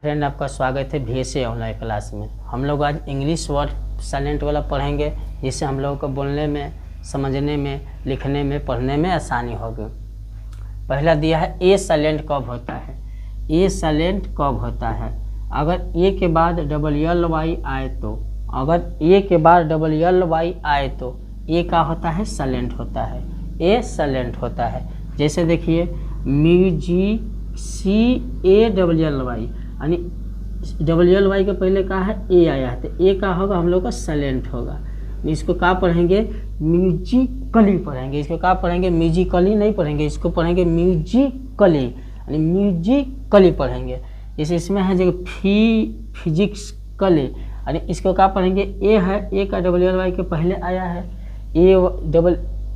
Friend, आपका स्वागत है VSA ऑनलाइन क्लास में। हम लोग आज इंग्लिश वर्ड साइलेंट वाला पढ़ेंगे, जिससे हम लोगों को बोलने में, समझने में, लिखने में, पढ़ने में आसानी होगी। पहला दिया है ए साइलेंट कब होता है। ए साइलेंट कब होता है? अगर ए के बाद LLY आए तो, अगर ए के बाद LLY आए तो ए का होता है साइलेंट होता है। ए साइलेंट होता है। जैसे देखिए MUZICALLY, यानी LLY के पहले का है ए आया है, तो ए का होगा हम लोग का साइलेंट होगा। इसको क्या पढ़ेंगे? म्यूजिकली पढ़ेंगे। इसको क्या पढ़ेंगे? म्यूजिकली नहीं पढ़ेंगे, इसको पढ़ेंगे म्यूजिकली, यानी म्यूजिकली पढ़ेंगे। जैसे इसमें है जो फिजिक्सकली, यानी इसको क्या पढ़ेंगे? ए है, ए का LLY के पहले आया है, ए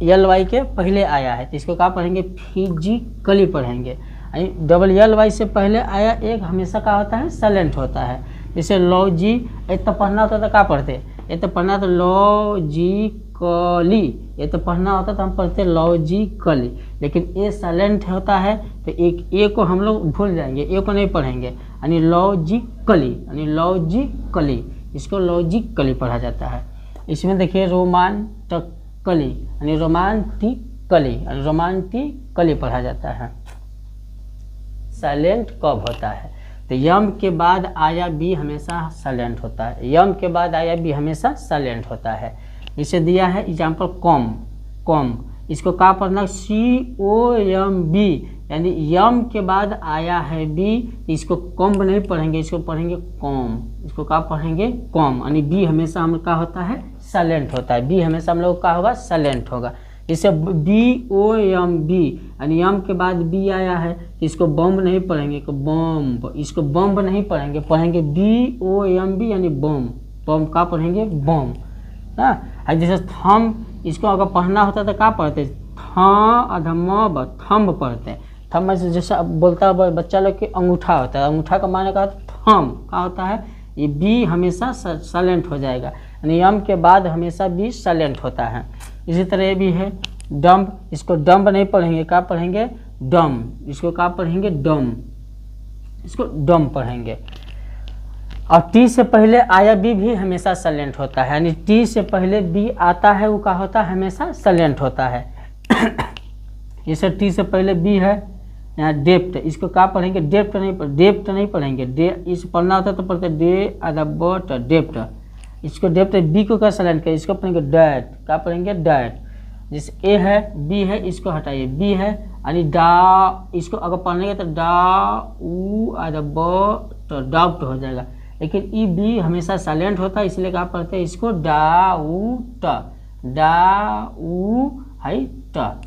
LLY के पहले आया है, तो इसको क्या पढ़ेंगे? फिजिकली पढ़ेंगे। LLY से पहले आया एक हमेशा क्या होता है? साइलेंट होता है। जैसे लॉजी, ये तो पढ़ना होता तो क्या पढ़ते? ये तो पढ़ना तो लॉजिकली, ये तो पढ़ना होता तो हम पढ़ते लॉजिकली, लेकिन ए साइलेंट होता है तो एक ए को हम लोग भूल जाएंगे, ए को नहीं पढ़ेंगे, यानी लॉजिकली, यानी लॉजिकली, इसको लॉजिकली पढ़ा जाता है। इसमें देखिए रोमांटिकली, यानी रोमांटिकली, रोमांटिकली पढ़ा जाता है। साइलेंट कब होता है? तो यम के बाद आया बी हमेशा साइलेंट होता है। यम के बाद आया बी हमेशा साइलेंट होता है। इसे दिया है एग्जाम्पल कॉम, कॉम, इसको क्या पढ़ना? COMB, यानी यम के बाद आया है बी, इसको कॉम्ब नहीं पढ़ेंगे, इसको पढ़ेंगे कॉम। इसको क्या पढ़ेंगे? कॉम, यानी बी हमेशा हम का होता है? साइलेंट होता है। बी हमेशा हम लोग का होगा? साइलेंट होगा। जैसे BOMB, यानी यम के बाद बी आया है, इसको बॉम्ब नहीं पढ़ेंगे, बॉम्ब, इसको बॉम्ब नहीं पढ़ेंगे, पढ़ेंगे BOMB, यानी बॉम्ब। बॉम्ब का पढ़ेंगे? बॉम्ब। हाँ, जैसे थम, इसको अगर पढ़ना होता तो क्या पढ़ते? थम्ब पढ़ते। थम जैसे अब बोलता है बच्चा लोग कि अंगूठा होता है, अंगूठा का माने का थम का होता है? ये बी हमेशा साइलेंट हो जाएगा, यानी यम के बाद हमेशा बी साइलेंट होता है। इसी तरह ये भी है डम्ब, इसको डम्ब नहीं पढ़ेंगे, क्या पढ़ेंगे? डम, इसको क्या पढ़ेंगे? डम, इसको डम पढ़ेंगे। और टी से पहले आया बी भी हमेशा साइलेंट होता है, यानी टी से पहले बी आता है वो क्या होता है? हमेशा साइलेंट होता है। जैसे टी से पहले बी है, यहाँ डेप्ट, इसको क्या पढ़ेंगे? डेप्ट नहीं पढ़ेंगे, इस पढ़ना होता तो पढ़ते डेप्ट। इसको डेप्ट, बी को क्या साइलेंट करें? इसको पढ़ेंगे डैट, क्या पढ़ेंगे? डैट। जैसे ए है, बी है, इसको हटाइए, बी है, यानी डा, इसको अगर पढ़ेंगे तो डाउट हो जाएगा, लेकिन ई बी हमेशा साइलेंट होता है, इसलिए क्या पढ़ते हैं? इसको डाउट,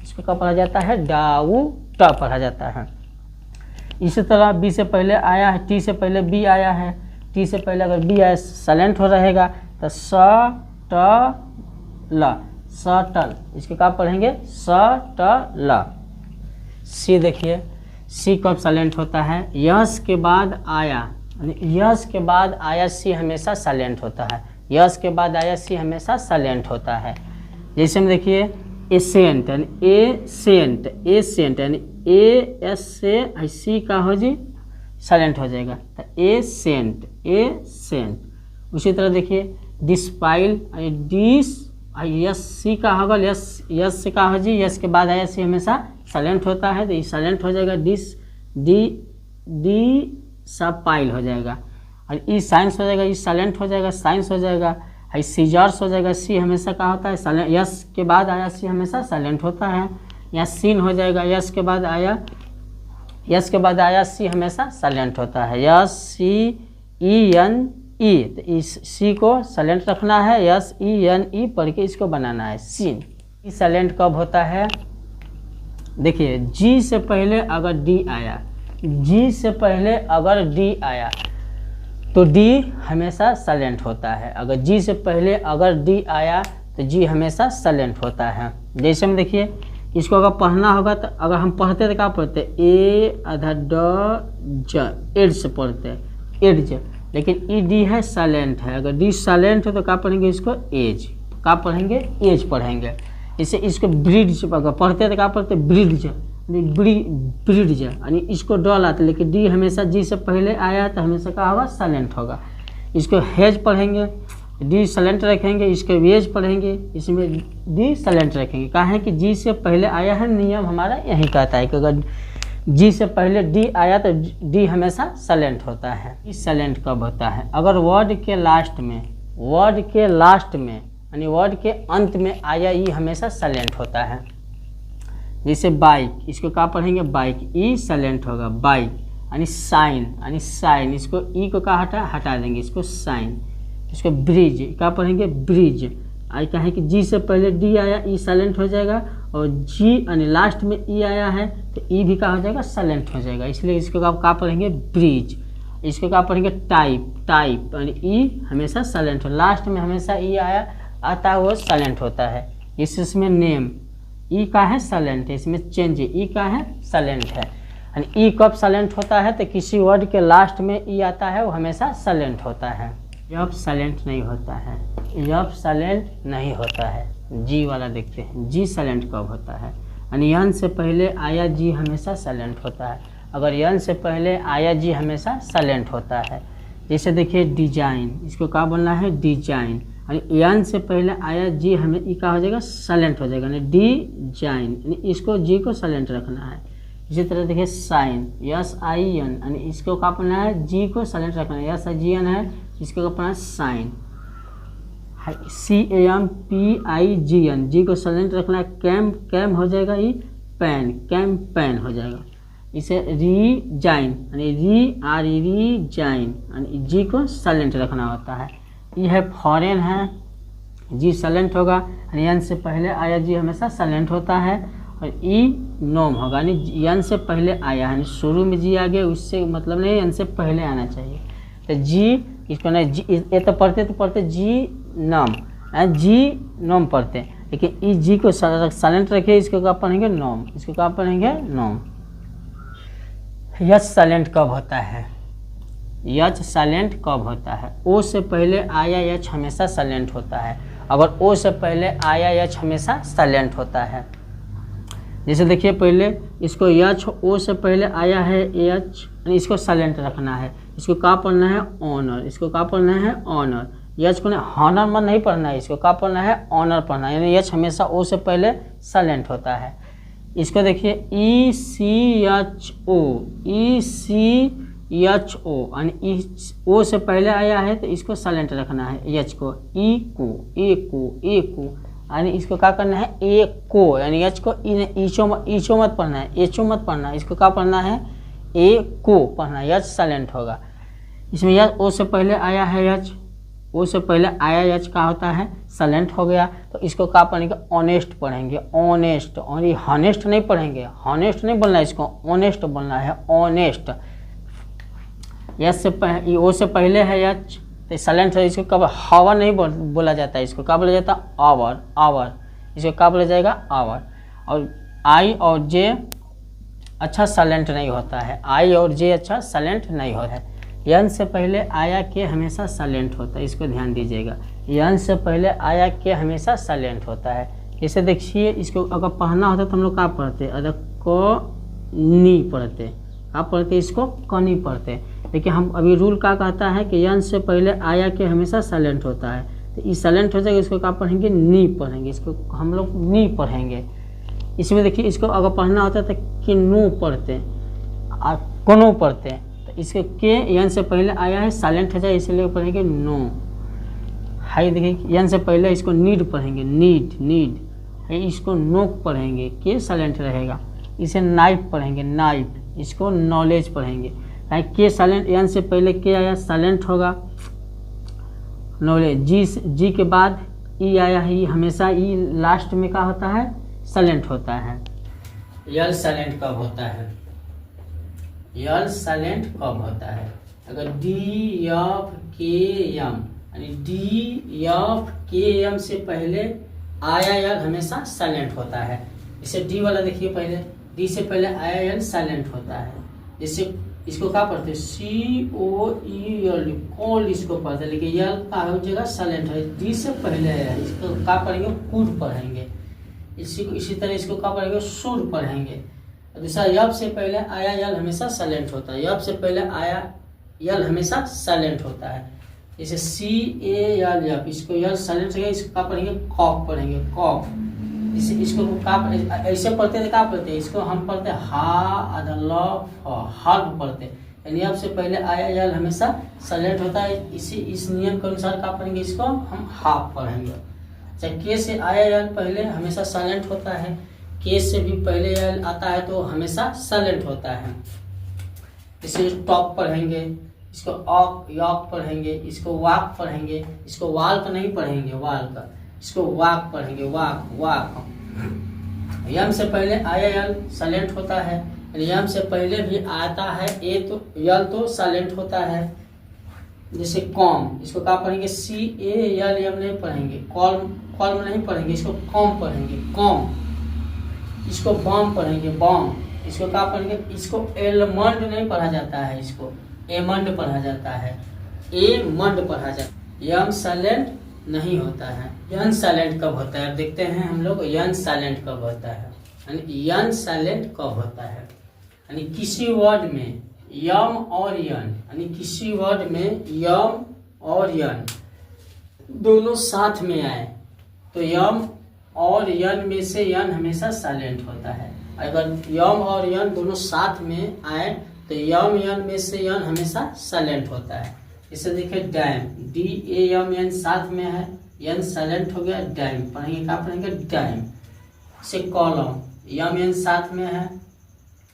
इसको क्या पढ़ा जाता है? डाउट पढ़ा जाता है। इसी तरह बी से पहले आया है, टी से पहले बी आया है, टी से पहले अगर बी आया साइलेंट हो रहेगा तो सटल, इसको क्या पढ़ेंगे? सटल। सी देखिए, सी कब साइलेंट होता है? यस के बाद आया, यस के बाद आया सी हमेशा साइलेंट होता है। यस के बाद आया सी हमेशा साइलेंट होता है। जैसे में देखिए एसेंट, यानी एसेंट, एसेंट, यानी AS से सी का हो जी साइलेंट हो जाएगा, तो एसेंट, एसेंट। उसी तरह देखिए डिस्पाइल, डिस, यस सी का होगा, यस से का हो जी, यस के बाद आया सी हमेशा साइलेंट होता है, तो ये साइलेंट हो जाएगा, डी सपाइल हो जाएगा, और ई साइंस हो जाएगा, ई साइलेंट हो जाएगा, साइंस हो जाएगा, सीजर्स हो जाएगा। सी हमेशा का होता है साइलेंट, यस के बाद आया सी हमेशा साइलेंट होता है। या सीन हो जाएगा, यस के बाद आया सी हमेशा साइलेंट होता है। SCENE, तो इस सी को साइलेंट रखना है, SENE पढ़ के इसको बनाना है सीन। साइलेंट कब होता है? देखिए जी से पहले अगर डी आया, जी से पहले अगर डी आया तो डी हमेशा साइलेंट होता है। अगर जी से पहले अगर डी आया तो जी हमेशा साइलेंट होता है। जैसे में देखिए इसको अगर पढ़ना होगा तो अगर हम पढ़ते तो क्या पढ़ते? एड से पढ़ते हैं, एड्ज, लेकिन ई डी है साइलेंट है। अगर डी साइलेंट है तो क्या पढ़ेंगे? इसको एज, क्या पढ़ेंगे? एज पढ़ेंगे। इसे इसको ब्रिड्ज, अगर पढ़ते तो क्या पढ़ते? ब्रिड्ज, ब्रिज यानी इसको ड लाते, लेकिन डी हमेशा जी से पहले आया तो हमेशा क्या होगा, साइलेंट होगा। इसको हेज पढ़ेंगे, डी साइलेंट रखेंगे। इसके वेज पढ़ेंगे, इसमें डी साइलेंट रखेंगे। कहा है कि जी से पहले आया है, नियम हमारा यही कहता है कि अगर जी से पहले डी आया तो डी हमेशा साइलेंट होता है। ई साइलेंट कब होता है, अगर वर्ड के लास्ट में यानी वर्ड के अंत में आया ई हमेशा साइलेंट होता है। जैसे बाइक, इसको क्या पढ़ेंगे, बाइक, ई साइलेंट होगा। बाइक यानी साइन, इसको ई को क्या हटा देंगे, इसको साइन। इसको ब्रिज क्या पढ़ेंगे, ब्रिज। आई कहें कि जी से पहले डी आया, ई साइलेंट हो जाएगा, और जी यानी लास्ट में ई आया है तो ई भी क्या हो जाएगा, साइलेंट हो जाएगा। इसलिए इसको क्या पढ़ेंगे, ब्रिज। इसको क्या पढ़ेंगे, टाइप यानी ई हमेशा साइलेंट हो, लास्ट में हमेशा ई आता है वो साइलेंट होता है। इसमें नेम ई का है साइलेंट है, इसमें चेंज ई का है साइलेंट है। यानी ई कब साइलेंट होता है तो किसी वर्ड के लास्ट में ई आता है वो हमेशा साइलेंट होता है। जब साइलेंट नहीं होता है, जी वाला देखते हैं, जी साइलेंट कब होता है, यानी यन से पहले आया जी हमेशा साइलेंट होता है। अगर यन से पहले आया जी हमेशा साइलेंट होता है। जैसे देखिए डिजाइन, इसको क्या बोलना है, डिजाइन, यानी यन से पहले आया जी हमें ई का हो जाएगा, साइलेंट हो जाएगा, यानी डिजाइन, यानी इसको जी को साइलेंट रखना है। इसी तरह देखिए साइन, यस आई एन, यानी इसको क्या पढ़ना है, जी को साइलेंट रखना है, यस आई जी एन है, इसको क्या पढ़ना है, साइन। CAMPIGN, जी को साइलेंट रखना है। कैम हो जाएगा ये पैन हो जाएगा। इसे रीजाइन यानी रीजाइन यानी जी को साइलेंट रखना होता है। ये है फॉरेन है, जी साइलेंट होगा, यानी एन से पहले आया जी हमेशा साइलेंट होता है। और ई नोम होगा, यानी एन से पहले आया है, शुरू में जी आ गया, उससे मतलब नहीं, एन से पहले आना चाहिए। तो जी इसको नहीं, जी ये तो पढ़ते जी नाम, जी नोम पढ़ते, लेकिन ई जी को साइलेंट रखिए, इसको क्या पढ़ेंगे, नोम। इसको क्या पढ़ेंगे, नोम। यच साइलेंट कब होता है, यच साइलेंट कब होता है, ओ से पहले आया यच हमेशा साइलेंट होता है। अगर ओ से पहले आया यच हमेशा साइलेंट होता है। जैसे देखिए पहले इसको यच, ओ से पहले आया है यच, इसको साइलेंट रखना है। इसको क्या पढ़ना है, ऑनर। इसको क्या पढ़ना है, ऑनर। यच को हॉनर मत नहीं पढ़ना है, इसको क्या पढ़ना है, ऑनर पढ़ना है, यानी यच हमेशा ओ से पहले साइलेंट होता है। इसको देखिए ECHO, यानी ओ से पहले आया है तो इसको साइलेंट रखना है, यच को। एको यानी इसको क्या करना है, एको, यानी यच को ईचो मत पढ़ना है, एचो मत पढ़ना है, इसको क्या पढ़ना है, एको पढ़ना है, यच साइलेंट होगा। इसमें यच ओ से पहले आया है, यच ओ से पहले आया यच का होता है, साइलेंट हो गया, तो इसको क्या पढ़ेंगे, ऑनेस्ट पढ़ेंगे, ऑनेस्ट। और ये हॉनेस्ट नहीं पढ़ेंगे, हॉनेस्ट नहीं बोलना है, इसको ऑनेस्ट बोलना है, ऑनेस्ट। यच से पहले, ओ से पहले है यच तो साइलेंट है, इसको कब हावर नहीं बोला जाता है, इसको क्या बोला जाता है, आवर। इसको क्या बोला जाएगा, आवर। और आई और जे अच्छा साइलेंट नहीं होता है, आई और जे अच्छा साइलेंट नहीं होता है। यन से पहले आया के हमेशा साइलेंट होता है, इसको ध्यान दीजिएगा, यन से पहले आया के हमेशा साइलेंट होता है। जैसे देखिए इसको अगर पढ़ना होता तो हम लोग क्या पढ़ते, अगर को नी पढ़ते, क्या पढ़ते, इसको कनी पढ़ते। लेकिन हम अभी रूल क्या कहता है कि यन से पहले आया के हमेशा साइलेंट होता है, तो ये साइलेंट हो जाएगा, इसको क्या पढ़ेंगे, नी पढ़ेंगे, इसको हम लोग नी पढ़ेंगे। इसमें देखिए इसको अगर पढ़ना होता है तो किन्नू पढ़ते और कोनो पढ़ते, तो इसके के यन से पहले आया है साइलेंट हो जाए, इसलिए पढ़ेंगे नो। हाई देखिए यन से पहले इसको नीड पढ़ेंगे, नीड। इसको नोक पढ़ेंगे, के साइलेंट रहेगा। इसे नाइफ पढ़ेंगे, नाइफ। इसको नॉलेज पढ़ेंगे, के साइलेंट, यन से पहले के आया साइलेंट होगा, नॉलेज। जी के बाद ई आया है, ई हमेशा ई लास्ट में क्या होता है, साइलेंट होता है। यल साइलेंट कब होता है, यल साइलेंट कब होता है, अगर डी एफ के एम, यानी डी एफ के एम से पहले आया यल हमेशा साइलेंट होता है। इसे डी वाला देखिए, पहले डी से पहले आया यल साइलेंट होता है। जैसे इसको क्या पढ़ते हैं, COEL, कॉल इसको पढ़ते हैं, लेकिन यल का हो जगह साइलेंट है, डी से पहले है, इसको क्या पढ़ेंगे, कुड पढ़ेंगे। इसी तरह इसको क्या पढ़ेंगे, सुर पढ़ेंगे। दूसरा यब से पहले आया यल हमेशा साइलेंट होता है, यब से पहले आया यल हमेशा साइलेंट होता है। जैसे सी ए यल यप, इसको यल साइलेंट है, इसको क्या पढ़ेंगे कॉफ पढ़ेंगे, कॉफ। इसे इसको क्या ऐसे पढ़ते थे, क्या पढ़ते हैं इसको हम पढ़ते हा अदल हर्ब पढ़ते, यानी अब से पहले आया यल हमेशा साइलेंट होता है। इस नियम के अनुसार क्या पढ़ेंगे, इसको हम हाफ पढ़ेंगे। अच्छा, के से आया यल पहले हमेशा साइलेंट होता है, के से भी पहले यल आता है तो हमेशा साइलेंट होता है। इसे टॉप पढ़ेंगे, इसको ऑक यॉक पढ़ेंगे, इसको वाक पढ़ेंगे, इसको वाल का नहीं पढ़ेंगे, वाल का, इसको वाक पढ़ेंगे, वाक वाक। यम से पहले आया यल साइलेंट होता है, यम से पहले भी आता है ए तो यल तो साइलेंट होता है। जैसे कॉम, इसको क्या पढ़ेंगे सी ए यल यम नहीं पढ़ेंगे, कॉल्म कॉल्म नहीं पढ़ेंगे, इसको कॉम पढ़ेंगे, कॉम। इसको बॉम पढ़ेंगे, बॉम। इसको क्या पढ़ेंगे, इसको एलमंड नहीं पढ़ा जाता है, इसको एमंड पढ़ा जाता है, एमंड पढ़ा जाता है। यम साइलेंट नहीं होता है। यन साइलेंट कब होता है, अब देखते हैं हम लोग यन साइलेंट कब होता है, यानी यन साइलेंट कब होता है। यानी किसी वर्ड में यम और यन, यानी किसी वर्ड में यम और यन दोनों साथ में आए तो यम और यन में से यन हमेशा साइलेंट होता है। अगर यम और यन दोनों साथ में आए तो यम यन में से यन हमेशा साइलेंट होता है। इसे देखिए डैम, डी ए यम यन साथ में है, यन साइलेंट हो गया, डैम पढ़ेंगे, क्या पढ़ेंगे डैम। इसे कॉलम, यम यन साथ में है,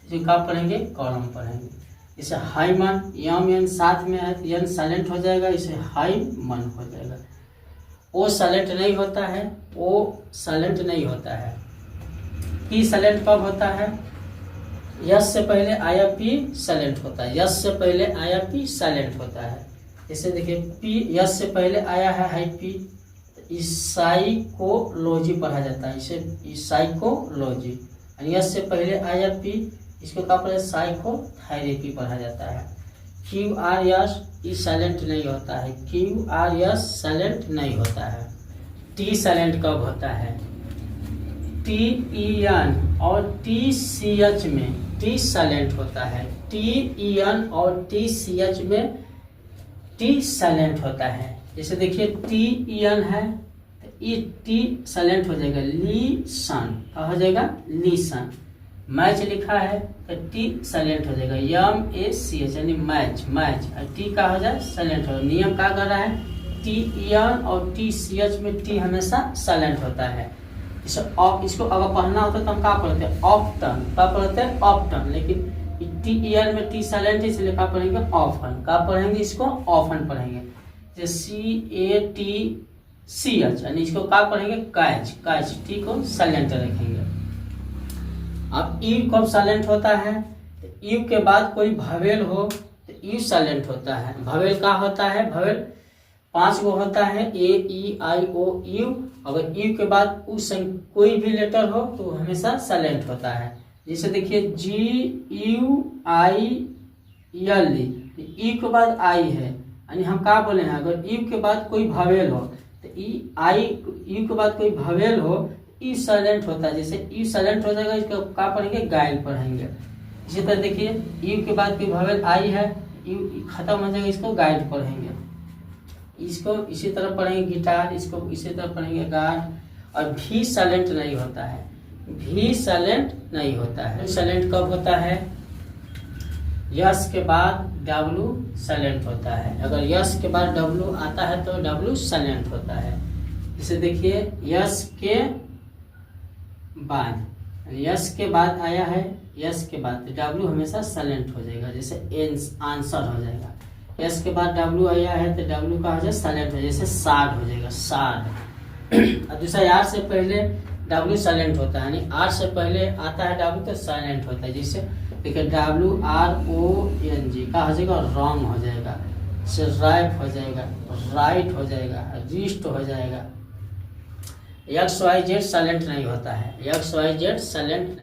इसे क्या पढ़ेंगे कॉलम पढ़ेंगे। इसे हाइमन, यम यन साथ में है तो यन साइलेंट हो जाएगा, इसे हाइमन हो जाएगा। ओ साइलेंट नहीं होता है, ओ साइलेंट नहीं होता है। पी साइलेंट कब होता है, यस से पहले आया पी साइलेंट होता है, यस से पहले आया पी साइलेंट होता है। इसे देखिए पी यस से पहले आया है हाई पी, साइकोलॉजी पढ़ा जाता है, इसे साइकोलॉजी। यस से पहले आया पी, इसको क्या पढ़े साइकोथेरेपी पढ़ा जाता है। क्यू आर यस ई साइलेंट नहीं होता है, क्यू आर यस साइलेंट नहीं होता है। टी साइलेंट कब होता है, टी ई एन और टी सी एच में टी साइलेंट होता है, टी ई एन और टी सी एच में टी साइलेंट होता है। जैसे देखिए टी ई एन है तो ई टी साइलेंट हो जाएगा, लीसन क्या हो जाएगा लीसन। मैच लिखा है तो टी साइलेंट हो जाएगा, यम ए सी एच यानी मैच, मैच और टी का हो जाए साइलेंट हो। नियम क्या कर रहा है, टी ई एन और टी सी एच में टी हमेशा साइलेंट होता है। इसको अगर पढ़ना होता तो हम क्या पढ़ते हैं ऑफ्टन, क्या पढ़ते हैं ऑफ्टन, लेकिन टी ई एन में टी साइलेंट है इसलिए क्या पढ़ेंगे ऑफन, क्या पढ़ेंगे इसको ऑफन पढ़ेंगे। जैसे सी ए टी सी एच यानी इसको क्या पढ़ेंगे कैच, कैच टी को साइलेंट रखेंगे। अब यू कब साइलेंट होता है, यू के बाद कोई भवेल हो तो यू साइलेंट होता है। भवेल क्या होता है, भवेल 5 गो होता है, ए ई आई ओ यू। अगर यू के बाद कोई भी लेटर हो तो हमेशा साइलेंट होता है। जैसे देखिए जी यू आई एल, यू के बाद आई है यानी हम क्या बोले हैं, अगर यू के बाद कोई भवेल हो तो ई आई, यू के बाद कोई भवेल हो ई साइलेंट होता है। जैसे यू साइलेंट हो जाएगा, इसको क्या पढ़ेंगे गाइल पढ़ेंगे। इसी तरह देखिए यू के बाद कोई भवेल आई है, यू खत्म हो जाएगा, इसको गाइड पढ़ेंगे। इसको इसी तरह पढ़ेंगे गिटार, इसको इसी तरह पढ़ेंगे गार्ड। और भी साइलेंट नहीं होता है, भी साइलेंट नहीं होता है। साइलेंट कब होता है, यस के बाद डब्लू साइलेंट होता है। अगर यस के बाद डब्लू आता है तो डब्लू साइलेंट होता है। इसे देखिए यस के बाद, यस के बाद आया है, यस के बाद डब्लू हमेशा साइलेंट हो जाएगा, जैसे आंसर हो जाएगा। यस के बाद डब्लू आया है तो डब्लू का हो जाए साइलेंट हो, जैसे साड हो जाएगा, साड। और दूसरा आर से पहले डब्लू साइलेंट होता है, यानी आर से पहले आता है डब्लू तो साइलेंट होता है। जैसे देखिए W R O N G का हो जाएगा रॉन्ग हो जाएगा, से राइट हो जाएगा, राइट हो जाएगा, रिस्ट हो जाएगा। एक्स वाई जेड साइलेंट नहीं होता है, एक्स वाई जेड साइलेंट